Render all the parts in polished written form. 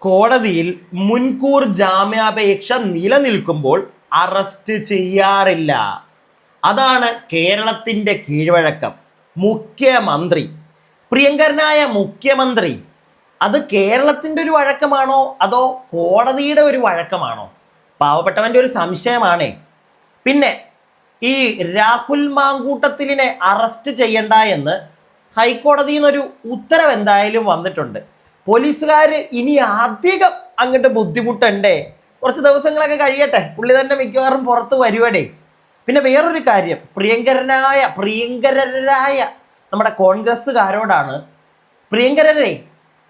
കോടതിയിൽ മുൻകൂർ ജാമ്യാപേക്ഷ നിലനിൽക്കുമ്പോൾ അറസ്റ്റ് ചെയ്യാറില്ല. അതാണ് കേരളത്തിൻ്റെ കീഴ്വഴക്കം. മുഖ്യമന്ത്രി, പ്രിയങ്കരനായ മുഖ്യമന്ത്രി, അത് കേരളത്തിൻ്റെ ഒരു വഴക്കമാണോ അതോ കോടതിയുടെ ഒരു വഴക്കമാണോ? പാവപ്പെട്ടവൻ്റെ ഒരു സംശയമാണേ. പിന്നെ ഈ രാഹുൽ മാങ്കൂട്ടത്തിലിനെ അറസ്റ്റ് ചെയ്യണ്ട എന്ന് ഹൈക്കോടതിയിൽ നിന്നൊരു ഉത്തരവ് എന്തായാലും വന്നിട്ടുണ്ട്. പോലീസുകാർ ഇനി അധികം അങ്ങോട്ട് ബുദ്ധിമുട്ടണ്ടേ, കുറച്ച് ദിവസങ്ങളൊക്കെ കഴിയട്ടെ, പുള്ളി തന്നെ മിക്കവാറും പുറത്ത് വരുവടേ. പിന്നെ വേറൊരു കാര്യം, പ്രിയങ്കരരായ നമ്മുടെ കോൺഗ്രസ്സുകാരോടാണ്. പ്രിയങ്കരരെ,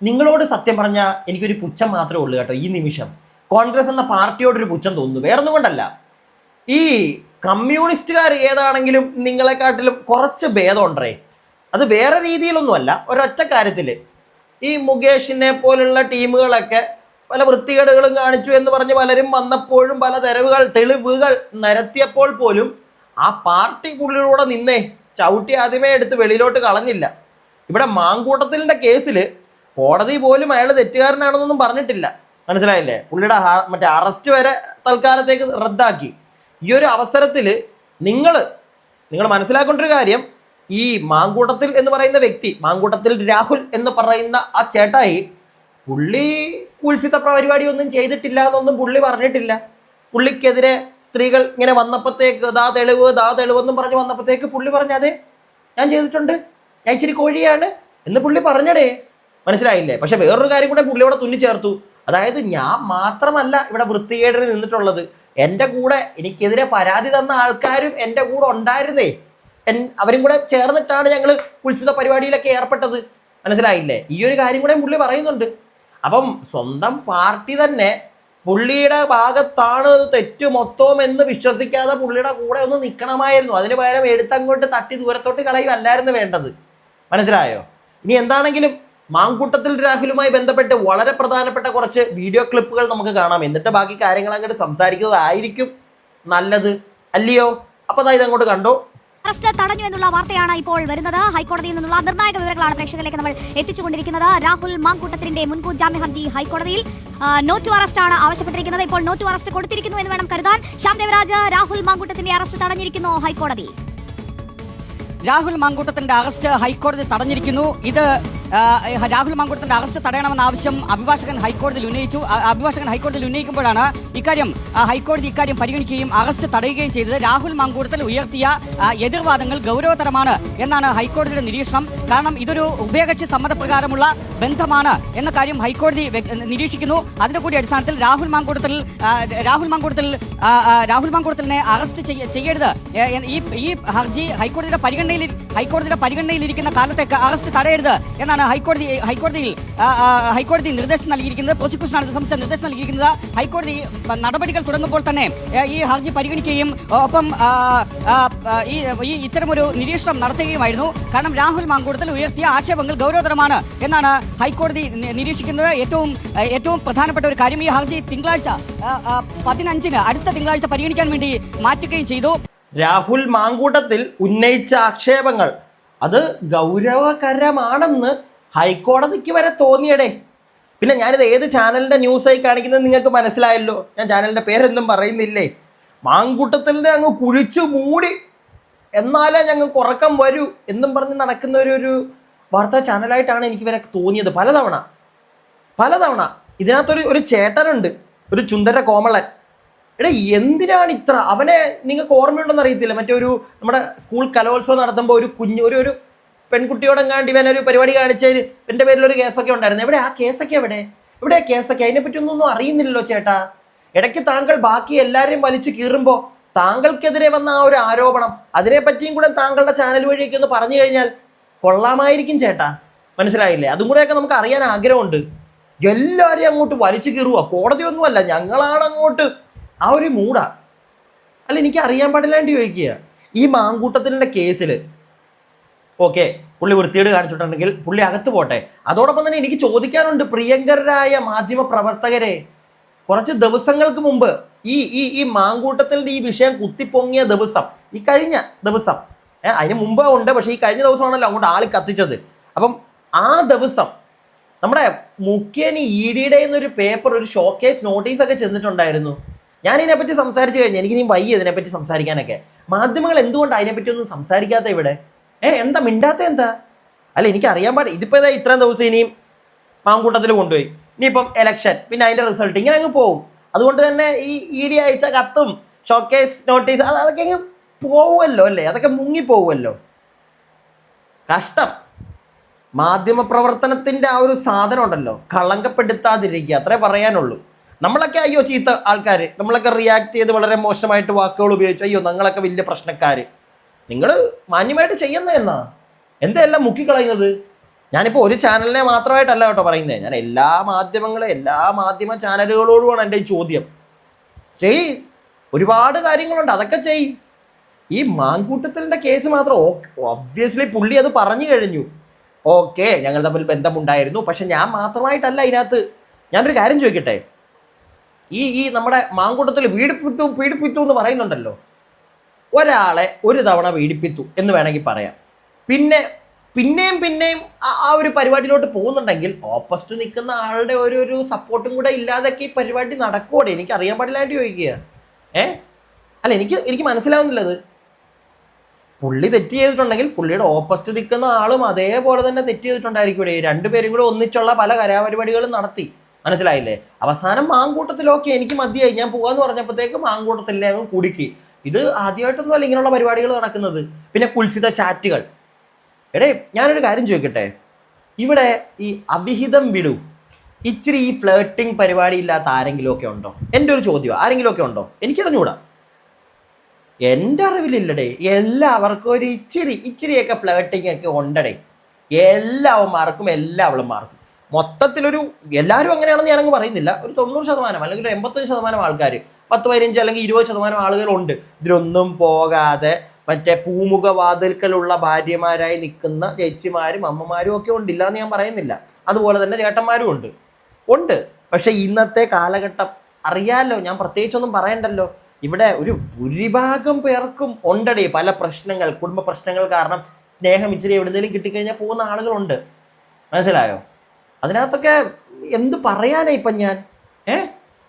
നിങ്ങളോട് സത്യം പറഞ്ഞാൽ എനിക്കൊരു പുച്ഛം മാത്രമേ ഉള്ളൂ കേട്ടോ. ഈ നിമിഷം കോൺഗ്രസ് എന്ന പാർട്ടിയോടൊരു പുച്ഛം തോന്നുന്നു, വേറൊന്നും കൊണ്ടല്ല. ഈ കമ്മ്യൂണിസ്റ്റുകാർ ഏതാണെങ്കിലും നിങ്ങളെക്കാട്ടിലും കുറച്ച് ഭേദമുണ്ടേ. അത് വേറെ രീതിയിലൊന്നുമല്ല, ഒരൊറ്റ കാര്യത്തിൽ. ഈ മുകേഷിനെ പോലുള്ള ടീമുകളൊക്കെ പല വൃത്തികേടുകളും കാണിച്ചു എന്ന് പറഞ്ഞ് പലരും വന്നപ്പോഴും പല തെളിവുകൾ നിരത്തിയപ്പോൾ പോലും ആ പാർട്ടി പുള്ളിലൂടെ നിന്നേ ചവിട്ടി ആദ്യമേ എടുത്ത് വെളിയിലോട്ട് കളഞ്ഞില്ല. ഇവിടെ മാങ്കൂട്ടത്തിലിൻ്റെ കേസിൽ കോടതി പോലും അയാൾ തെറ്റുകാരനാണെന്നൊന്നും പറഞ്ഞിട്ടില്ല. മനസ്സിലായില്ലേ? പുള്ളിയുടെ മറ്റേ അറസ്റ്റ് വരെ തൽക്കാലത്തേക്ക് റദ്ദാക്കി. ഈ ഒരു അവസരത്തിൽ നിങ്ങൾ മനസ്സിലാക്കേണ്ട ഒരു കാര്യം, ഈ മാങ്കൂട്ടത്തിൽ എന്ന് പറയുന്ന വ്യക്തി, മാങ്കൂട്ടത്തിൽ രാഹുൽ എന്ന് പറയുന്ന ആ ചേട്ടായി, പുള്ളി കുൽസിത പരിപാടിയൊന്നും ചെയ്തിട്ടില്ല എന്നൊന്നും പുള്ളി പറഞ്ഞിട്ടില്ല. പുള്ളിക്കെതിരെ സ്ത്രീകൾ ഇങ്ങനെ വന്നപ്പോഴത്തേക്ക് ദാ തെളിവെന്നും പറഞ്ഞ് വന്നപ്പോഴത്തേക്ക് പുള്ളി പറഞ്ഞ അതെ ഞാൻ ചെയ്തിട്ടുണ്ട്, ഞാൻ ഇച്ചിരി കോഴിയാണ് എന്ന് പുള്ളി പറഞ്ഞടേ. മനസ്സിലായില്ലേ? പക്ഷെ വേറൊരു കാര്യം കൂടെ പുള്ളിയോടെ തുന്നിച്ചേർത്തു. അതായത് ഞാൻ മാത്രമല്ല ഇവിടെ വൃത്തികേടിന് നിന്നിട്ടുള്ളത്, എൻ്റെ കൂടെ എനിക്കെതിരെ പരാതി തന്ന ആൾക്കാരും എൻ്റെ കൂടെ ഉണ്ടായിരുന്നേ. അവരും കൂടെ ചേർന്നിട്ടാണ് ഞങ്ങൾ കുൽസിത പരിപാടിയിലൊക്കെ ഏർപ്പെട്ടത്. മനസ്സിലായില്ലേ? ഈ ഒരു കാര്യം കൂടെ പുള്ളി പറയുന്നുണ്ട്. അപ്പം സ്വന്തം പാർട്ടി തന്നെ പുള്ളിയുടെ ഭാഗത്താണ് തെറ്റ് മൊത്തവും എന്ന് വിശ്വസിക്കാതെ പുള്ളിയുടെ കൂടെ ഒന്ന് നിൽക്കണമായിരുന്നു. അതിന് പകരം എടുത്തങ്ങോട്ട് തട്ടി ദൂരത്തോട്ട് കളയുമല്ലായിരുന്നു വേണ്ടത്. മനസ്സിലായോ? ഇനി എന്താണെങ്കിലും മാങ്കൂട്ടത്തിൽ രാഹുലുമായി ബന്ധപ്പെട്ട് വളരെ പ്രധാനപ്പെട്ട കുറച്ച് വീഡിയോ ക്ലിപ്പുകൾ നമുക്ക് കാണാം. എന്നിട്ട് ബാക്കി കാര്യങ്ങൾ അങ്ങോട്ട് സംസാരിക്കുന്നതായിരിക്കും നല്ലത്, അല്ലയോ? അപ്പോൾ അതായത് അങ്ങോട്ട് കണ്ടോ. അറസ്റ്റ് തടഞ്ഞു എന്നുള്ള വാർത്തയാണ് ഇപ്പോൾ വരുന്നത്. ഹൈക്കോടതിയിൽ നിന്നുള്ള നിർണായക വിവരങ്ങളാണ് പ്രേക്ഷകരിലേക്ക് നമ്മൾ എത്തിച്ചുകൊണ്ടിരിക്കുന്നത്. രാഹുൽ മാങ്കൂട്ടത്തിന്റെ മുൻകൂർ ജാമ്യ ഹർജി ഹൈക്കോടതിയിൽ നോ ടു അറസ്റ്റ് ആണ് ആവശ്യപ്പെട്ടിരിക്കുന്നത്. ഇപ്പോൾ നോ ടു അറസ്റ്റ് കൊടുത്തിരിക്കുന്നു എന്ന് വേണം കരുതാൻ. ശ്യാം ദേവരാജ്, രാഹുൽ മാങ്കൂട്ടത്തിന്റെ അറസ്റ്റ് തടഞ്ഞിരിക്കുന്നു ഹൈക്കോടതി. രാഹുൽ മാങ്കൂട്ടത്തിന്റെ അറസ്റ്റ് ഹൈക്കോടതി തടഞ്ഞിരിക്കുന്നു. ഇത് രാഹുൽ മാങ്കൂട്ടത്തിന്റെ അറസ്റ്റ് തടയണമെന്ന ആവശ്യം അഭിഭാഷകൻ ഹൈക്കോടതിയിൽ ഉന്നയിക്കുമ്പോഴാണ് ഹൈക്കോടതി ഇക്കാര്യം പരിഗണിക്കുകയും അറസ്റ്റ് തടയുകയും ചെയ്തത്. രാഹുൽ മാങ്കൂട്ടത്തിൽ ഉയർത്തിയ എതിർവാദങ്ങൾ ഗൗരവതരമാണ് എന്നാണ് ഹൈക്കോടതിയുടെ നിരീക്ഷണം. കാരണം ഇതൊരു ഉഭയകക്ഷി സമ്മതപ്രകാരമുള്ള ബന്ധമാണ് എന്ന കാര്യം ഹൈക്കോടതി നിരീക്ഷിക്കുന്നു. അതിന്റെ കൂടി അടിസ്ഥാനത്തിൽ രാഹുൽ മാങ്കൂട്ടത്തിലിനെ അറസ്റ്റ് ചെയ്യരുത്, ഈ ഹർജി ഹൈക്കോടതിയുടെ പരിഗണനയിലിരിക്കുന്ന കാലത്തേക്ക് അറസ്റ്റ് തടയരുത് എന്നാണ് ഹൈക്കോടതി നിർദ്ദേശം നൽകിയിരിക്കുന്നത്. പ്രോസിക്യൂഷനാണ് ഇത് സംബന്ധിച്ച നിർദ്ദേശം നൽകിയിരിക്കുന്നത്. ഹൈക്കോടതി നടപടികൾ തുടങ്ങുമ്പോൾ തന്നെ ഈ ഹർജി പരിഗണിക്കുകയും ഒപ്പം ഈ ഇത്തരമൊരു നിരീക്ഷണം നടത്തുകയുമായിരുന്നു. കാരണം രാഹുൽ മാങ്കൂട്ടത്തിൽ ഉയർത്തിയ ആക്ഷേപങ്ങൾ ഗൗരവതരമാണ് എന്നാണ് ഹൈക്കോടതി നിരീക്ഷിക്കുന്നത്. ഏറ്റവും പ്രധാനപ്പെട്ട ഒരു കാര്യം, ഈ ഹർജി തിങ്കളാഴ്ച 15-ന് അടുത്ത തിങ്കളാഴ്ച പരിഗണിക്കാൻ വേണ്ടി മാറ്റുകയും ചെയ്തു. രാഹുൽ മാങ്കൂട്ടത്തിൽ ഉന്നയിച്ച ആക്ഷേപങ്ങൾ അത് ഗൗരവകരമാണെന്ന് ഹൈക്കോടതിക്ക് വരെ തോന്നിയടേ. പിന്നെ ഞാനിത് ഏത് ചാനലിൻ്റെ ന്യൂസായി കാണിക്കുന്നത് നിങ്ങൾക്ക് മനസ്സിലായല്ലോ. ഞാൻ ചാനലിൻ്റെ പേരൊന്നും പറയുന്നില്ലേ. മാങ്കൂട്ടത്തിൻ്റെ അങ്ങ് കുഴിച്ചു മൂടി എന്നാലേ ഞങ്ങൾക്ക് ഉറക്കം വരൂ എന്നും പറഞ്ഞ് നടക്കുന്ന ഒരു വാർത്താ ചാനലായിട്ടാണ് എനിക്ക് വരെ തോന്നിയത് പലതവണ. ഇതിനകത്തൊരു ചേട്ടനുണ്ട്, ഒരു ചുന്ദര കോമളൻ. എടാ എന്തിനാണ് ഇത്ര, അവനെ നിങ്ങൾക്ക് ഓർമ്മയുണ്ടെന്ന് അറിയത്തില്ല, നമ്മുടെ സ്കൂൾ കലോത്സവം നടത്തുമ്പോൾ ഒരു പെൺകുട്ടിയോടെങ്ങാണ്ട് ഇവനൊരു പരിപാടി കാണിച്ചതിന് എൻ്റെ പേരിലൊരു കേസൊക്കെ ഉണ്ടായിരുന്നു. എവിടെയാ കേസൊക്കെ? അതിനെപ്പറ്റി ഒന്നും അറിയുന്നില്ലല്ലോ ചേട്ടാ. ഇടയ്ക്ക് താങ്കൾ ബാക്കി എല്ലാവരെയും വലിച്ചു കീറുമ്പോൾ താങ്കൾക്കെതിരെ വന്ന ആ ഒരു ആരോപണം, അതിനെപ്പറ്റിയും കൂടെ താങ്കളുടെ ചാനൽ വഴിയൊക്കെ ഒന്ന് പറഞ്ഞു കഴിഞ്ഞാൽ കൊള്ളാമായിരിക്കും ചേട്ടാ. മനസ്സിലായില്ലേ? അതും കൂടെയൊക്കെ നമുക്ക് അറിയാൻ ആഗ്രഹമുണ്ട്. എല്ലാവരെയും അങ്ങോട്ട് വലിച്ചു കീറുക, കോടതിയൊന്നുമല്ല, ഞങ്ങളാണ് അങ്ങോട്ട്, ആ ഒരു മൂടാ. അല്ല, എനിക്ക് അറിയാൻ പാടില്ലാണ്ട് ചോദിക്കുക. ഈ മാങ്കൂട്ടത്തിൻ്റെ കേസിൽ ഓക്കെ, പുള്ളി വൃത്തികേട് കാണിച്ചിട്ടുണ്ടെങ്കിൽ പുള്ളി അകത്ത് പോട്ടെ. അതോടൊപ്പം തന്നെ എനിക്ക് ചോദിക്കാനുണ്ട്, പ്രിയങ്കരായ മാധ്യമ പ്രവർത്തകരെ, കുറച്ച് ദിവസങ്ങൾക്ക് മുമ്പ് ഈ മാങ്കൂട്ടത്തിൻ്റെ ഈ വിഷയം കുത്തിപ്പൊങ്ങിയ ദിവസം, ഈ കഴിഞ്ഞ ദിവസം, അതിന് മുമ്പ് ഉണ്ട്, പക്ഷേ ഈ കഴിഞ്ഞ ദിവസമാണല്ലോ അങ്ങോട്ട് ആളി കത്തിച്ചത്. അപ്പം ആ ദിവസം നമ്മുടെ മുഖ്യന് ED-യുടെ ഒരു പേപ്പർ, ഒരു ഷോക്കേസ് നോട്ടീസ് ഒക്കെ ചെന്നിട്ടുണ്ടായിരുന്നു. ഞാൻ ഇതിനെപ്പറ്റി സംസാരിച്ചു കഴിഞ്ഞാൽ എനിക്ക് ഇനി വയ്യ ഇതിനെപ്പറ്റി സംസാരിക്കാനൊക്കെ. മാധ്യമങ്ങൾ എന്തുകൊണ്ട് അതിനെപ്പറ്റി ഒന്നും സംസാരിക്കാത്ത ഇവിടെ? എന്താ മിണ്ടാത്ത എന്താ? അല്ല, എനിക്ക് അറിയാൻ പാടില്ല. ഇതിപ്പോൾ ഇത്രയും ദിവസം ഇനിയും മാങ്കൂട്ടത്തിൽ കൊണ്ടുപോയി, ഇനിയിപ്പം എലക്ഷൻ, പിന്നെ അതിൻ്റെ റിസൾട്ട്, ഇങ്ങനെ അങ്ങ് പോകും. അതുകൊണ്ട് തന്നെ ഈ ED അയച്ച കത്തും ഷോക്കേസ് നോട്ടീസ് അതൊക്കെ അങ്ങ് പോവുമല്ലോ അല്ലേ, അതൊക്കെ മുങ്ങിപ്പോവുമല്ലോ. കഷ്ടം. മാധ്യമപ്രവർത്തനത്തിൻ്റെ ആ ഒരു സാധനം ഉണ്ടല്ലോ, കളങ്കപ്പെടുത്താതിരിക്കുക, അത്രേ പറയാനുള്ളൂ. നമ്മളൊക്കെ അയ്യോ ചീത്ത ആൾക്കാർ, നമ്മളൊക്കെ റിയാക്ട് ചെയ്ത് വളരെ മോശമായിട്ട് വാക്കുകൾ ഉപയോഗിച്ച് അയ്യോ ഞങ്ങളൊക്കെ വലിയ പ്രശ്നക്കാർ. നിങ്ങൾ മാന്യമായിട്ട് ചെയ്യുന്നതെന്നാ എന്തെല്ലാം മുക്കിക്കളയുന്നത്? ഞാനിപ്പോൾ ഒരു ചാനലിനെ മാത്രമായിട്ടല്ല കേട്ടോ പറയുന്നത്, ഞാൻ എല്ലാ മാധ്യമ ചാനലുകളോടുമാണ് എൻ്റെ ഈ ചോദ്യം. ഒരുപാട് കാര്യങ്ങളുണ്ട്, അതൊക്കെ ഈ മാങ്കൂട്ടത്തിൻ്റെ കേസ് മാത്രം ഒബ്വിയസ്ലി പുള്ളി അത് പറഞ്ഞു കഴിഞ്ഞു. ഓക്കെ, ഞങ്ങൾ തമ്മിൽ ബന്ധമുണ്ടായിരുന്നു, പക്ഷെ ഞാൻ മാത്രമായിട്ടല്ല ഇതിനകത്ത്. ഞാനൊരു കാര്യം ചോദിക്കട്ടെ, ഈ നമ്മുടെ മാങ്കൂട്ടത്തിൽ പീഡിപ്പിച്ചു എന്ന് പറയുന്നുണ്ടല്ലോ, ഒരാളെ ഒരു തവണ പീഡിപ്പിച്ചു എന്ന് വേണമെങ്കിൽ പറയാം, പിന്നെയും ആ ഒരു പരിപാടിയിലോട്ട് പോകുന്നുണ്ടെങ്കിൽ ഓപ്പോസിറ്റ് നിൽക്കുന്ന ആളുടെ ഒരു സപ്പോർട്ടും കൂടെ ഇല്ലാതൊക്കെ ഈ പരിപാടി നടക്കുമോടെ? എനിക്ക് അറിയാൻ പാടില്ലാണ്ട് ചോദിക്കുക. അല്ല, എനിക്ക് മനസ്സിലാവുന്നില്ലത്. പുള്ളി തെറ്റ് ചെയ്തിട്ടുണ്ടെങ്കിൽ പുള്ളിയുടെ ഓപ്പോസിറ്റ് നിൽക്കുന്ന ആളും അതേപോലെ തന്നെ തെറ്റ് ചെയ്തിട്ടുണ്ടായിരിക്കും. ഇവിടെ രണ്ടുപേരും കൂടെ ഒന്നിച്ചുള്ള പല കലാപരിപാടികളും നടത്തി, മനസ്സിലായില്ലേ? അവസാനം മാങ്കൂട്ടത്തിലൊക്കെ എനിക്ക് മതിയായി, ഞാൻ പോകാന്ന് പറഞ്ഞപ്പോഴത്തേക്ക് മാങ്കൂട്ടത്തിലെ അങ്ങ് കുടുക്കി. ഇത് ആദ്യമായിട്ടൊന്നും അല്ല ഇങ്ങനെയുള്ള പരിപാടികൾ നടക്കുന്നത്. പിന്നെ കുൽസിത ചാറ്റുകൾ. ഞാനൊരു കാര്യം ചോദിക്കട്ടെ, ഇവിടെ ഈ അവിഹിതം വിടൂ, ഇച്ചിരി ഈ ഫ്ലേട്ടിങ് പരിപാടി ഇല്ലാത്ത ആരെങ്കിലും ഒക്കെ ഉണ്ടോ? എൻ്റെ ഒരു ചോദ്യം, ആരെങ്കിലും ഒക്കെ ഉണ്ടോ? എനിക്കറിഞ്ഞൂടാ, എൻ്റെ അറിവിലില്ലടേ. എല്ലാവർക്കും ഒരു ഇച്ചിരിയൊക്കെ ഫ്ലേട്ടിങ് ഒക്കെ ഉണ്ടടേ, എല്ലാവന്മാർക്കും എല്ലാവളുമാർക്കും. മൊത്തത്തിലൊരു എല്ലാവരും അങ്ങനെയാണെന്ന് ഞാനങ്ങ് പറയുന്നില്ല, ഒരു 90% അല്ലെങ്കിൽ ഒരു 85% ആൾക്കാർ, 10-15 അല്ലെങ്കിൽ 20% ആളുകളുണ്ട് ഇതിലൊന്നും പോകാതെ മറ്റേ പൂമുഖവാതിൽക്കലുള്ള ഭാര്യമാരായി നിൽക്കുന്ന ചേച്ചിമാരും അമ്മമാരും ഒക്കെ ഉണ്ട്, ഇല്ലാന്ന് ഞാൻ പറയുന്നില്ല. അതുപോലെ തന്നെ ചേട്ടന്മാരും ഉണ്ട്. പക്ഷെ ഇന്നത്തെ കാലഘട്ടം അറിയാലോ, ഞാൻ പ്രത്യേകിച്ചൊന്നും പറയണ്ടല്ലോ. ഇവിടെ ഒരു ഭൂരിഭാഗം പേർക്കും ഉണ്ടടേ പല പ്രശ്നങ്ങൾ, കുടുംബ പ്രശ്നങ്ങൾ കാരണം സ്നേഹം ഇച്ചിരി എവിടെയെങ്കിലും കിട്ടിക്കഴിഞ്ഞാൽ പോകുന്ന ആളുകളുണ്ട്, മനസ്സിലായോ? അതിനകത്തൊക്കെ എന്ത് പറയാനാ ഇപ്പം ഞാൻ?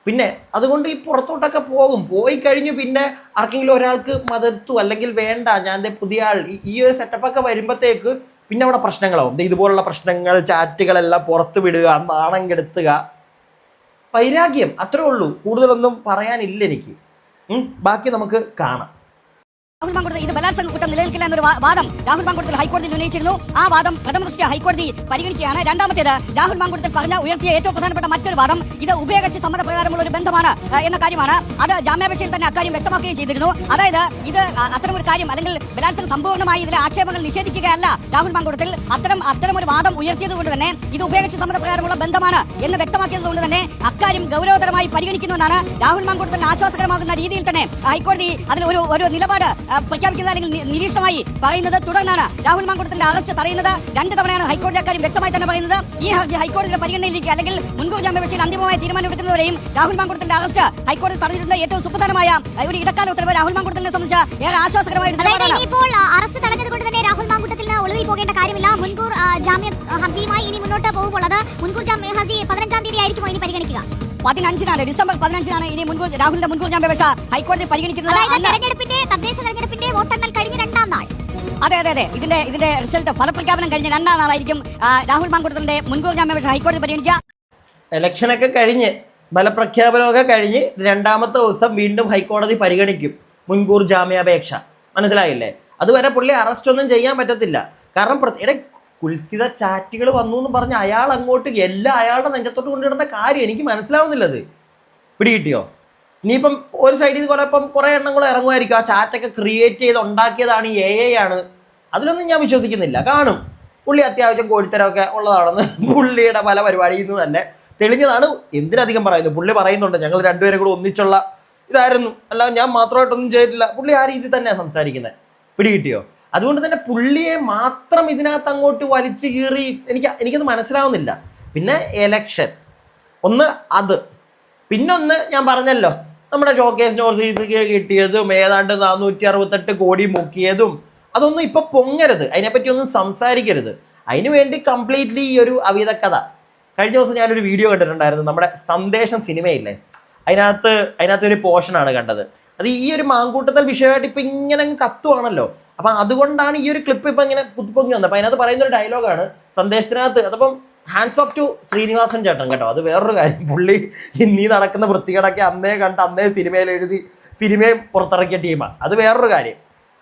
പിന്നെ അതുകൊണ്ട് ഈ പുറത്തോട്ടൊക്കെ പോയി കഴിഞ്ഞു പിന്നെ ആർക്കെങ്കിലും ഒരാൾക്ക് മതിർത്തു അല്ലെങ്കിൽ വേണ്ട ഞാൻ പുതിയ ആൾ, ഈ ഒരു സെറ്റപ്പൊക്കെ വരുമ്പോഴത്തേക്ക് പിന്നെ അവിടെ പ്രശ്നങ്ങളാവും. ഇതുപോലുള്ള പ്രശ്നങ്ങൾ, ചാറ്റുകളെല്ലാം പുറത്ത് വിടുക, നാണം കെടുത്തുക, വൈരാഗ്യം, അത്രേ ഉള്ളൂ. കൂടുതലൊന്നും പറയാനില്ല എനിക്ക്. ബാക്കി നമുക്ക് കാണാം. രാഹുൽ മാങ്കൂട്ടത്തിൽ ഇത് ബലാത്സംഗ കുറ്റം നിലനിൽക്കില്ല എന്നൊരു വാദം രാഹുൽ മാങ്കൂട്ടത്തിൽ ഹൈക്കോടതിയിൽ ഉന്നയിച്ചിരുന്നു. ആ വാദം പ്രഥമ ദൃഷ്ട്യാ ഹൈക്കോടതി പരിഗണിക്കുകയാണ്. രണ്ടാമത്തേത്, രാഹുൽ മാങ്കൂട്ടത്തിൽ ഉയർത്തിയ ഏറ്റവും പ്രധാനപ്പെട്ട മറ്റൊരു വാദം ഇത് ഉഭയകക്ഷി സമ്മതപ്രകാരമുള്ള ഒരു ബന്ധമാണ് എന്ന കാര്യമാണ്. അത് ജാമ്യാപേക്ഷയിൽ തന്നെ അക്കാര്യം വ്യക്തമാക്കുകയും ചെയ്തിരുന്നു. അതായത് ഇത് അത്തരമൊരു കാര്യം അല്ലെങ്കിൽ ബലാത്സംഗം സമ്പൂർണ്ണമായി ഇതിലെ ആക്ഷേപങ്ങൾ നിഷേധിക്കുകയല്ല രാഹുൽ മാങ്കൂട്ടത്തിൽ. അത്തരമൊരു വാദം ഉയർത്തിയത് കൊണ്ട് തന്നെ ഇത് ഉഭയകക്ഷി സമ്മതപ്രകാരമുള്ള ബന്ധമാണ് എന്ന് വ്യക്തമാക്കിയത് കൊണ്ട് തന്നെ അക്കാര്യം ഗൗരവതരമായി പരിഗണിക്കുന്നുവെന്നാണ് രാഹുൽ മാങ്കൂട്ടത്തിൽ ആശ്വാസകരമാകുന്ന രീതിയിൽ തന്നെ ഹൈക്കോടതി അതിൽ ഒരു നിലപാട് പ്രഖ്യാപിക്കുന്നത് അല്ലെങ്കിൽ നിരീക്ഷണമായി പറയുന്നത്. തുടർന്നാണ് രാഹുൽ മാങ്കൂട്ടത്തിന്റെ അറസ്റ്റ് തടയുന്നത്. 2 തവണയാണ് ഹൈക്കോടതി അക്കാര്യം വ്യക്തമായി തന്നെ പറയുന്നത്. ഈ ഹർജി ഹൈക്കോടതിയുടെ പരിഗണനയിലേക്ക് അല്ലെങ്കിൽ മുൻകൂർ ജാമ്യാപേക്ഷയിൽ അന്തിമമായ തീരുമാനമെടുക്കുന്നവരെയും രാഹുൽ മാങ്കൂട്ടത്തിന്റെ അറസ്റ്റ് ഹൈക്കോടതി തടഞ്ഞിട്ടുണ്ട്. ഏറ്റവും സുപ്രധാനമായ ഒരു ഇടക്കാല ഉത്തരവ് രാഹുൽ മാങ്കൂട്ടത്തിനെ സംബന്ധിച്ച് ഏറെ ആശ്വാസകരമായ ഇപ്പോൾ അറസ്റ്റ് തടഞ്ഞത് കൊണ്ട് തന്നെ രാഹുൽ മാങ്കൂട്ടത്തിന് ഒളിവിൽ പോകേണ്ട കാര്യമില്ല. മുൻകൂർ ജാമ്യ ഹർജിയുമായി ഇനി മുന്നോട്ട് പോകുമ്പോൾ അത് മുൻകൂർ ജാമ്യ ഹർജി 15-ാം തീയതി ആയിരിക്കും ഇനി പരിഗണിക്കുക. 15-നാണ്, ഡിസംബർ 15-നാണ് ഇനി രാഹുലിന്റെ മുൻകൂർ ജാമ്യാപേക്ഷ ഹൈക്കോടതി പരിഗണിക്കുന്നത്. തദ്ദേശ തെരഞ്ഞെടുപ്പിന്റെ വോട്ടെണ്ണൽ കഴിഞ്ഞ 2-ാം നാൾ. അതെ, ഇതിന്റെ റിസൾട്ട് ഫലപ്രഖ്യാപനം കഴിഞ്ഞ 2-ാം നാളായിരിക്കും രാഹുൽ മാങ്കൂട്ടത്തിന്റെ മുൻകൂർ ജാമ്യാപേക്ഷ ഹൈക്കോടതി പരിഗണിക്കുക. ഇലക്ഷനൊക്കെ കഴിഞ്ഞ് ഫലപ്രഖ്യാപനമൊക്കെ കഴിഞ്ഞ് 2-ാമത്തെ ദിവസം വീണ്ടും ഹൈക്കോടതി പരിഗണിക്കും മുൻകൂർ ജാമ്യാപേക്ഷ. മനസ്സിലായില്ലേ? അതുവരെ പുള്ളി അറസ്റ്റ് ഒന്നും ചെയ്യാൻ പറ്റത്തില്ല. കാരണം കുൽസിത ചാറ്റുകൾ വന്നു എന്ന് പറഞ്ഞ് അയാൾ അങ്ങോട്ട് അയാളുടെ നെഞ്ചത്തോട്ട് കൊണ്ടിടുന്ന കാര്യം എനിക്ക് മനസ്സിലാവുന്നില്ലത്. പിടികിട്ടിയോ? ഇനിയിപ്പം ഒരു സൈഡിൽ നിന്ന് കുറേ എണ്ണങ്ങൾ ഇറങ്ങുമായിരിക്കും. ആ ചാറ്റൊക്കെ ക്രിയേറ്റ് ചെയ്ത് ഉണ്ടാക്കിയതാണ് ഈ AI ആണ്. അതിലൊന്നും ഞാൻ വിശ്വസിക്കുന്നില്ല. കാണും പുള്ളി അത്യാവശ്യം കോഴിത്തരമൊക്കെ ഉള്ളതാണെന്ന് പുള്ളിയുടെ പല പരിപാടിയിൽ നിന്ന് തന്നെ തെളിഞ്ഞതാണ്. എന്തിനധികം പറയുന്നു, പുള്ളി പറയുന്നുണ്ട് ഞങ്ങൾ രണ്ടുപേരും കൂടെ ഒന്നിച്ചുള്ള ഇതായിരുന്നു, അല്ലാതെ ഞാൻ മാത്രമായിട്ടൊന്നും ചെയ്തിട്ടില്ല. പുള്ളി ആ രീതിയിൽ തന്നെയാണ് സംസാരിക്കുന്നത്. പിടികിട്ടിയോ? അതുകൊണ്ട് തന്നെ പുള്ളിയെ മാത്രം ഇതിനകത്ത് അങ്ങോട്ട് വലിച്ചു കീറി എനിക്കത് മനസ്സിലാവുന്നില്ല. പിന്നെ എലക്ഷൻ അത്, പിന്നൊന്ന് ഞാൻ പറഞ്ഞല്ലോ നമ്മുടെ ഷോക്കേസ് നോട്ടീസ് കിട്ടിയതും ഏതാണ്ട് 468 കോടി മുക്കിയതും അതൊന്നും ഇപ്പൊ പൊങ്ങരുത്, അതിനെപ്പറ്റി ഒന്നും സംസാരിക്കരുത്. അതിനുവേണ്ടി കംപ്ലീറ്റ്ലി ഈ ഒരു അവിധ കഥ കഴിഞ്ഞ ദിവസം ഞാനൊരു വീഡിയോ കണ്ടിട്ടുണ്ടായിരുന്നു, നമ്മുടെ സന്ദേശം സിനിമയില്ലേ, അതിനകത്ത് ഒരു പോർഷനാണ് കണ്ടത്. അത് ഈ ഒരു മാങ്കൂട്ടത്തൽ വിഷയമായിട്ട് ഇപ്പം ഇങ്ങനെ കത്തുവാണല്ലോ. അപ്പം അതുകൊണ്ടാണ് ഈ ഒരു ക്ലിപ്പ് ഇപ്പം ഇങ്ങനെ കുത്തിപ്പൊങ്ങി വന്നത്. അപ്പം അതിനകത്ത് പറയുന്ന ഒരു ഡയലോഗാണ് സന്ദേശത്തിനകത്ത്. അതപ്പം ഹാൻഡ്സ് ഓഫ് ടു ശ്രീനിവാസൻ ചേട്ടൻ കേട്ടോ. അത് വേറൊരു കാര്യം, പുള്ളി ഇന്നീ നടക്കുന്ന വൃത്തികേടൊക്കെ അന്നേ കണ്ട് അന്നേ സിനിമയിൽ എഴുതി സിനിമയും പുറത്തിറക്കിയ ടീമാണ്. അത് വേറൊരു കാര്യം.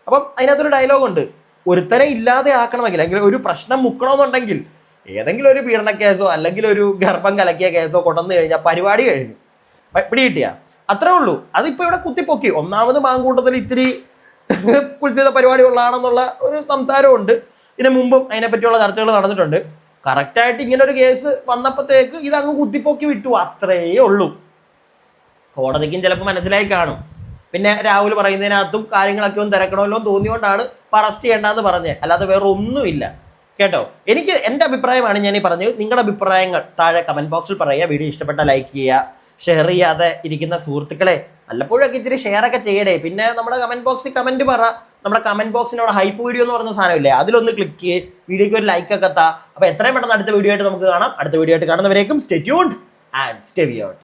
അപ്പം അതിനകത്തൊരു ഡയലോഗുണ്ട്, ഒരുത്തരെ ഇല്ലാതെ ആക്കണമെങ്കിൽ, അല്ലെങ്കിൽ ഒരു പ്രശ്നം മുക്കണമെന്നുണ്ടെങ്കിൽ ഏതെങ്കിലും ഒരു പീഡന കേസോ അല്ലെങ്കിൽ ഒരു ഗർഭം കലക്കിയ കേസോ കൊണ്ടുവന്നു കഴിഞ്ഞാൽ പരിപാടി കഴിഞ്ഞു, പിടികിട്ടിയ അത്രേ ഉള്ളൂ. അതിപ്പോൾ ഇവിടെ കുത്തിപ്പൊക്കി. ഒന്നാമത് മാങ്കൂട്ടത്തിൽ ഇത്തിരി കുൽസിത പരിപാടി ഉള്ളതാണെന്നുള്ള ഒരു സംസാരമുണ്ട്. ഇതിന് മുമ്പും അതിനെപ്പറ്റിയുള്ള ചർച്ചകൾ നടന്നിട്ടുണ്ട്. കറക്റ്റായിട്ട് ഇങ്ങനെ ഒരു കേസ് വന്നപ്പോഴത്തേക്ക് ഇതങ്ങ് കുത്തിപ്പൊക്കി വിട്ടു, അത്രയേ ഉള്ളൂ. കോടതിക്കും ചിലപ്പോൾ മനസ്സിലായി കാണും. പിന്നെ രാഹുൽ പറയുന്നതിനകത്തും കാര്യങ്ങളൊക്കെ ഒന്ന് തിരക്കണമല്ലോ തോന്നിയോണ്ടാണ് അറസ്റ്റ് ചെയ്യേണ്ടതെന്ന് പറഞ്ഞത്, അല്ലാതെ വേറെ ഒന്നുമില്ല കേട്ടോ. എനിക്ക് എൻ്റെ അഭിപ്രായമാണ് ഞാൻ ഈ പറഞ്ഞത്. നിങ്ങളുടെ അഭിപ്രായങ്ങൾ താഴെ കമൻറ്റ് ബോക്സിൽ പറയുക. വീഡിയോ ഇഷ്ടപ്പെട്ടാൽ ലൈക്ക് ചെയ്യുക, ഷെയർ ചെയ്യാതെ ഇരിക്കുന്ന സുഹൃത്തുക്കളെ വല്ലപ്പോഴൊക്കെ ഇച്ചിരി ഷെയറൊക്കെ ചെയ്യടേ. പിന്നെ നമ്മുടെ കമൻറ്റ് ബോക്സിൽ കമൻറ്റ് പറ. നമ്മുടെ കമൻറ്റ് ബോക്സിനോട് ഹൈപ്പ് വീഡിയോ എന്ന് പറഞ്ഞ സാധനമില്ലേ, അതിലൊന്ന് ക്ലിക്ക് ചെയ്യ്, വീഡിയോയ്ക്ക് ഒരു ലൈക്കൊക്കെ താ. അപ്പോൾ എത്രയും പെട്ടെന്ന് അടുത്ത വീഡിയോ ആയിട്ട് നമുക്ക് കാണാം. അടുത്ത വീഡിയോ ആയിട്ട് കാണുന്നവരേക്കും stay tuned and stay weird.